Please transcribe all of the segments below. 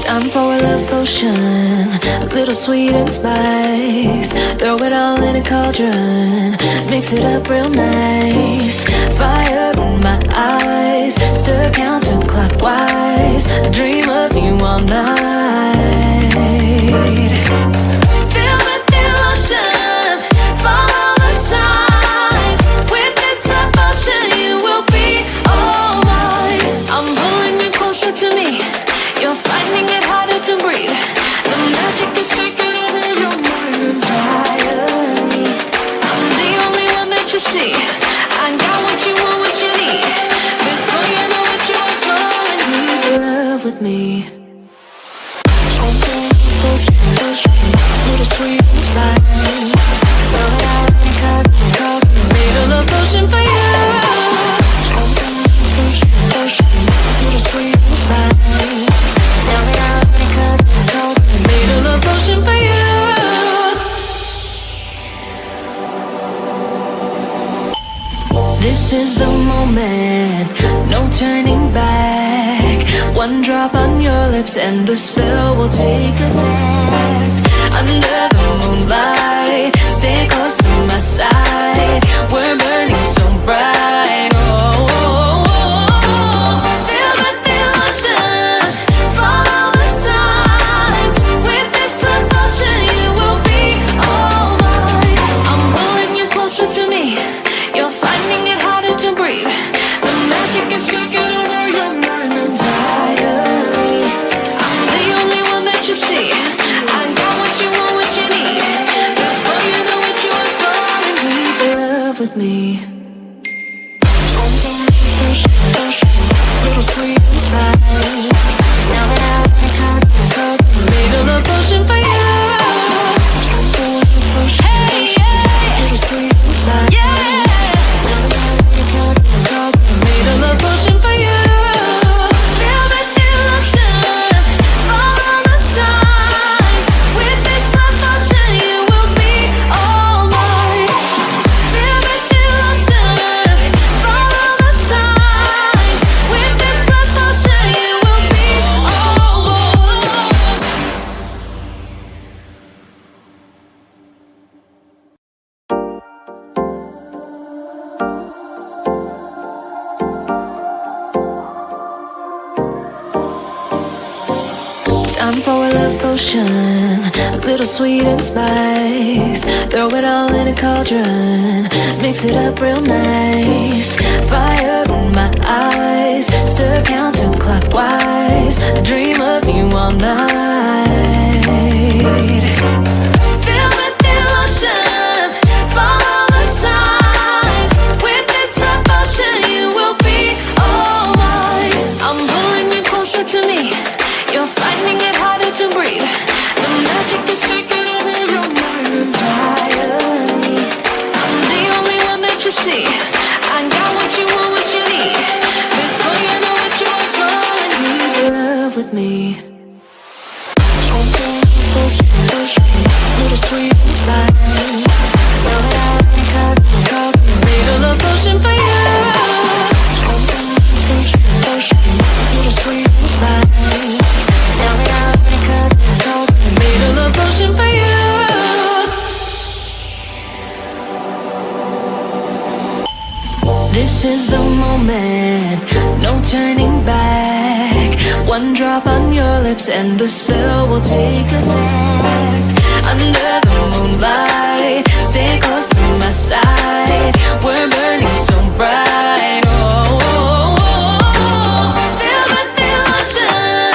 Time for a love potion, a little sweet and spice. Throw it all in a cauldron, mix it up real nice. Fire in my eyes, stir counterclockwise. I dream of you all night. Filled with emotion, follow the signs. With this devotion, you will be all mine. I'm pulling you closer to me. You're finding it harder to breathe. The magic is taking over your mind entirely. I'm the only one that you see. I got what you want, what you need. Before you know it, you are falling in love with me. Little sweet and spice. Made a love potion for you. Little sweet and spice. Made a love potion for you. This is the moment, no turning back. One drop on your lips and the spell will take effect. Under the moonlight, stay close to my side. We're burning so bright. Oh, oh, oh. Filled with emotion, follow the signs. With this devotion, you will be all mine. I'm pulling you closer to me. You're finding it harder to breathe. The magic is taking over your mind entirely. I'm the only one that you see. I got what you want, what you need. Before you know it, you are falling in love with me. Little sweet and spice. Made a love potion for you. Hey, yeah. Little sweet and spice. Yeah. Made a love potion for you. Filled with emotion, follow the signs. With this love potion, you will be all mine. Filled with emotion, follow the signs. With this love potion, you will be all mine. Time for a love potion, a little sweet and spice. Throw it all in a cauldron, mix it up real nice. Fire in my eyes, stir counterclockwise. I dream of you all night. Filled with emotion, follow the signs. With this devotion, you will be all mine. I'm pulling you closer to me. You're finding it harder to breathe. The magic is taking over your mind entirely. I'm the only one that you see. I got what you want, what you need. Before you know it, you are falling in love with me. Little sweet and spice. Made a love potion for you. Little sweet and spice. Made a love potion for you. This is the moment, no turning back. One drop on your lips and the spell will take effect. Under the moonlight, stay close to my side. We're burning so bright. Oh, oh, oh. Filled with emotion,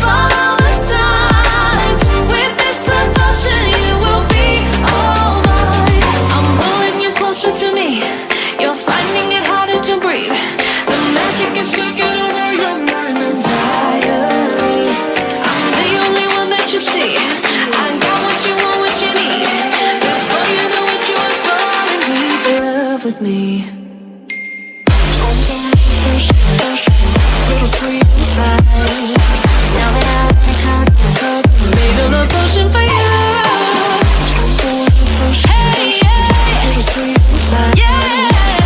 follow the signs. With this devotion, you will be all mine. I'm pulling you closer to me. You're finding it harder to breathe. The magic is taking over your mind entirely. I'm the only one that you see. I got what you want, what you need. Before you know it, you are falling in love with me. Little sweet and spice. Made a love potion for you. Hey, yeah. Little sweet and spice. Yeah.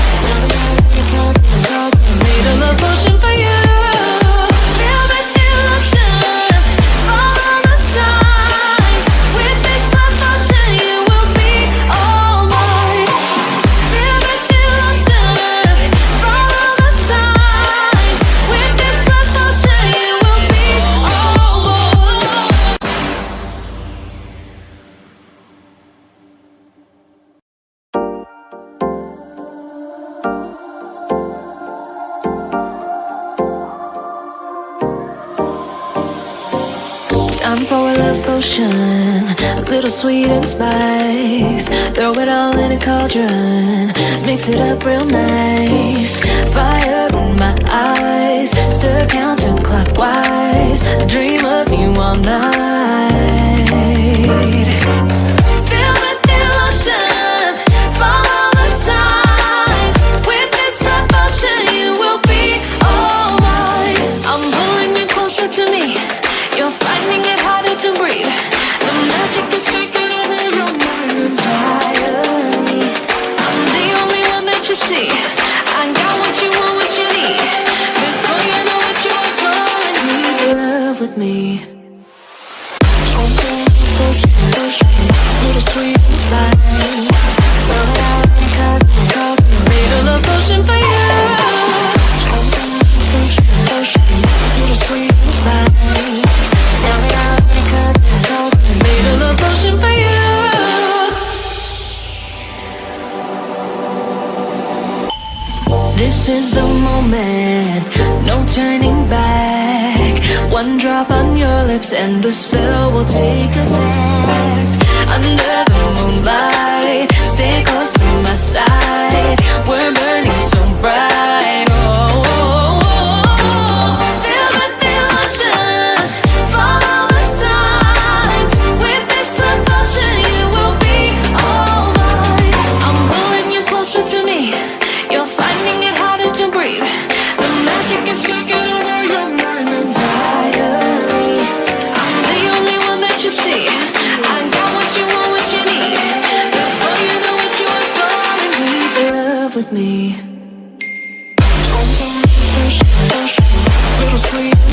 Time for a love potion, a little sweet and spice. Throw it all in a cauldron, mix it up real nice. Fire in my eyes, stir counterclockwise. I dream of you all night. Filled with emotion, follow the signs. With this devotion, you will be all mine. I'm pulling you closer to me. You're finding it harder to breathe. The magic is taking over your mind entirely. I'm the only one that you see. I got what you want, what you need. Before you know what you are falling in love with me. Little sweet and spice. Made a love potion for you. Little sweet and spice. Made a love potion for you. This is the moment, no turning back. One drop on your lips and the spell will take effect. Under the moonlight, stay close to my side. We're burning so bright. Oh, oh, oh. Feel the emotion, follow the signs. With this devotion, you will be all mine. I'm pulling you closer to me. You're finding it harder to breathe. The magic is taking over your mind entirely. I'm the only one that you see. I got what you want, what you need. Before you know what you are falling in love with me. Little sweet.